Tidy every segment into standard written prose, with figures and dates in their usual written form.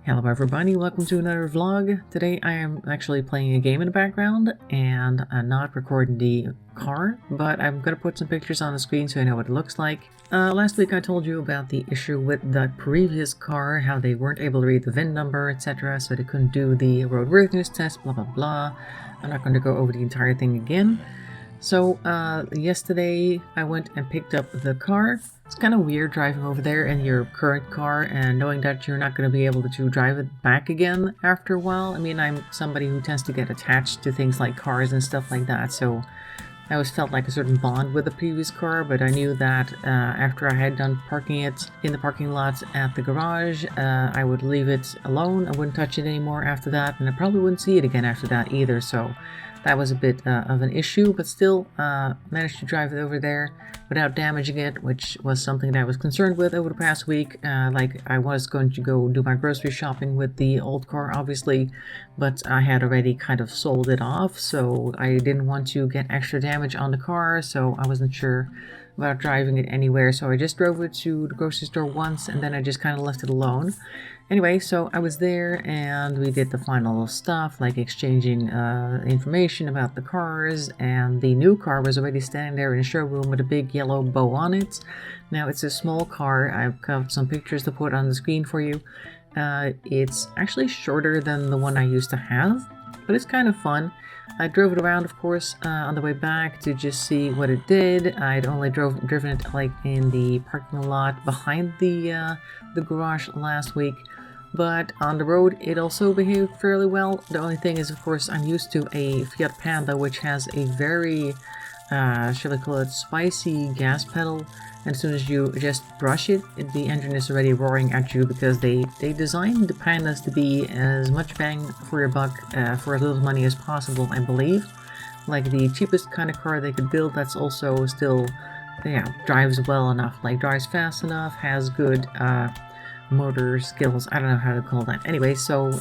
Hello everybody, welcome to another vlog. Today I am actually playing a game in the background and I'm not recording the car, but I'm gonna put some pictures on the screen so you know what it looks like. Last week I told you about the issue with the previous car, how they weren't able to read the VIN number, etc. So they couldn't do the roadworthiness test, blah blah blah. I'm not going to go over the entire thing again. So yesterday I went and picked up the car. It's kind of weird driving over there in your current car and knowing that you're not going to be able to drive it back again after a while. I mean, I'm somebody who tends to get attached to things like cars and stuff like that, so I always felt like a certain bond with the previous car, but I knew that after I had done parking it in the parking lot at the garage, I would leave it alone. I wouldn't touch it anymore after that, and I probably wouldn't see it again after that either, so that was a bit of an issue, but still managed to drive it over there without damaging it, which was something that I was concerned with over the past week. Like, I was going to go do my grocery shopping with the old car, obviously, but I had already kind of sold it off, so I didn't want to get extra damage on the car, so I wasn't sure about driving it anywhere, so I just drove it to the grocery store once, and then I just kind of left it alone. Anyway, so I was there and we did the final stuff, like exchanging information about the cars, and the new car was already standing there in a showroom with a big yellow bow on it. Now, it's a small car. I've got some pictures to put on the screen for you. It's actually shorter than the one I used to have, but it's kind of fun. I drove it around, of course, on the way back to just see what it did. I'd only driven it like in the parking lot behind the garage last week, but on the road it also behaved fairly well. The only thing is, of course, I'm used to a Fiat Panda, which has a very, shall I call it, spicy gas pedal. And as soon as you just brush it, the engine is already roaring at you, because they designed the Pandas to be as much bang for your buck for as little money as possible, I believe. Like the cheapest kind of car they could build that's also still, yeah, drives well enough, like drives fast enough, has good motor skills. I don't know how to call that. Anyway, so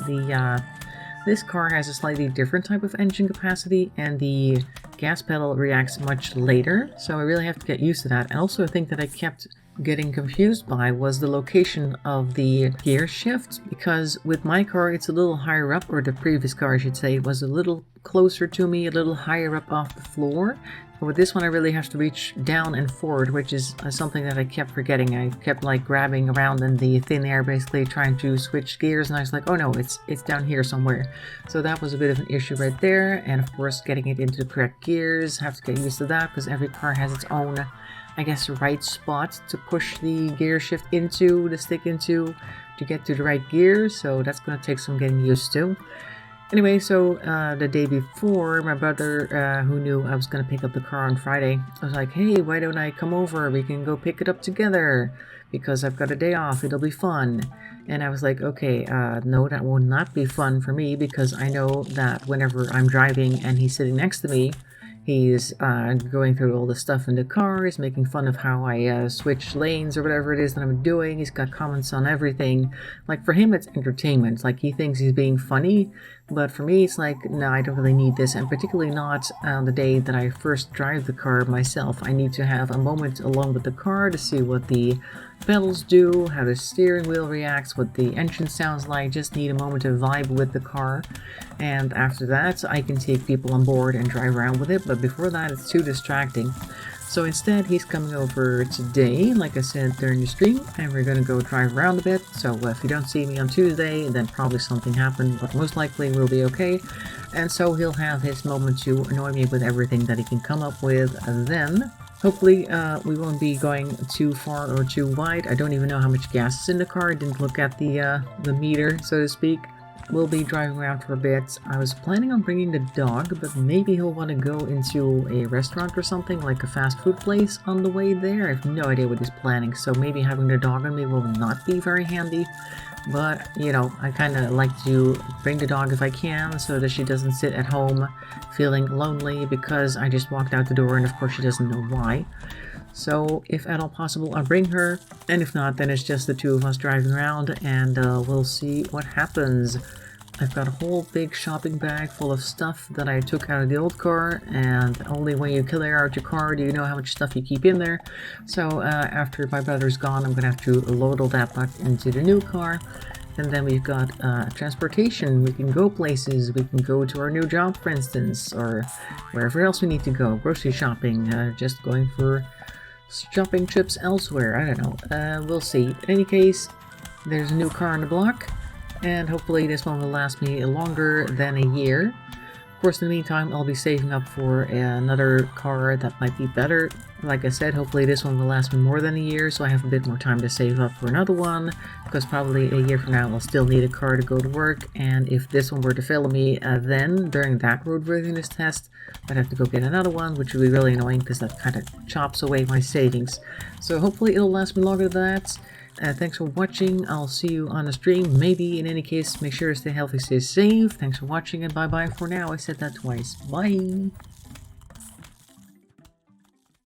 this car has a slightly different type of engine capacity, and the gas pedal reacts much later, so I really have to get used to that. And also, a thing that I kept getting confused by was the location of the gear shift, because with my car it's a little higher up, or the previous car I should say, was a little closer to me, a little higher up off the floor. But with this one I really have to reach down and forward, which is something that I kept forgetting. I kept like grabbing around in the thin air, basically trying to switch gears, and I was like, oh no, it's down here somewhere. So that was a bit of an issue right there. And of course, getting it into the correct gears, have to get used to that, because every car has its own, I guess, right spot to push the gear shift into, to stick into, to get to the right gear. So that's going to take some getting used to. Anyway, so the day before, my brother, who knew I was going to pick up the car on Friday, I was like, hey, why don't I come over? We can go pick it up together, because I've got a day off. It'll be fun. And I was like, okay, no, that will not be fun for me, because I know that whenever I'm driving and he's sitting next to me, he's going through all the stuff in the car. He's making fun of how I switch lanes or whatever it is that I'm doing. He's got comments on everything. Like, for him, it's entertainment. Like, he thinks he's being funny. But for me, it's like, no, I don't really need this. And particularly not on the day that I first drive the car myself. I need to have a moment alone with the car to see what the pedals do, how the steering wheel reacts, what the engine sounds like. Just need a moment to vibe with the car. And after that, I can take people on board and drive around with it. But before that, it's too distracting. So instead, he's coming over today, like I said during the stream, and we're going to go drive around a bit. So if you don't see me on Tuesday, then probably something happened, but most likely we'll be okay. And so he'll have his moment to annoy me with everything that he can come up with then. Hopefully, we won't be going too far or too wide. I don't even know how much gas is in the car. I didn't look at the meter, so to speak. We'll be driving around for a bit. I was planning on bringing the dog, but maybe he'll want to go into a restaurant or something, like a fast food place on the way there. I have no idea what he's planning, so maybe having the dog on me will not be very handy. But, you know, I kind of like to bring the dog if I can, so that she doesn't sit at home feeling lonely because I just walked out the door and of course she doesn't know why. So if at all possible, I'll bring her, and if not, then it's just the two of us driving around, and we'll see what happens. I've got a whole big shopping bag full of stuff that I took out of the old car, and only when you clear out your car do you know how much stuff you keep in there. So after my brother's gone, I'm gonna have to load all that back into the new car. And then we've got transportation. We can go places. We can go to our new job, for instance, or wherever else we need to go. Grocery shopping, just going for shopping trips elsewhere. I don't know. We'll see. In any case, there's a new car on the block, and hopefully this one will last me longer than a year. Of course, in the meantime, I'll be saving up for another car that might be better. Like I said, hopefully this one will last me more than a year, so I have a bit more time to save up for another one, because probably a year from now I'll still need a car to go to work, and if this one were to fail me then, during that roadworthiness test, I'd have to go get another one, which would be really annoying, because that kind of chops away my savings. So hopefully it'll last me longer than that. Thanks for watching. I'll see you on the stream. Maybe. In any case, make sure to stay healthy, stay safe. Thanks for watching, and bye-bye for now. I said that twice. Bye!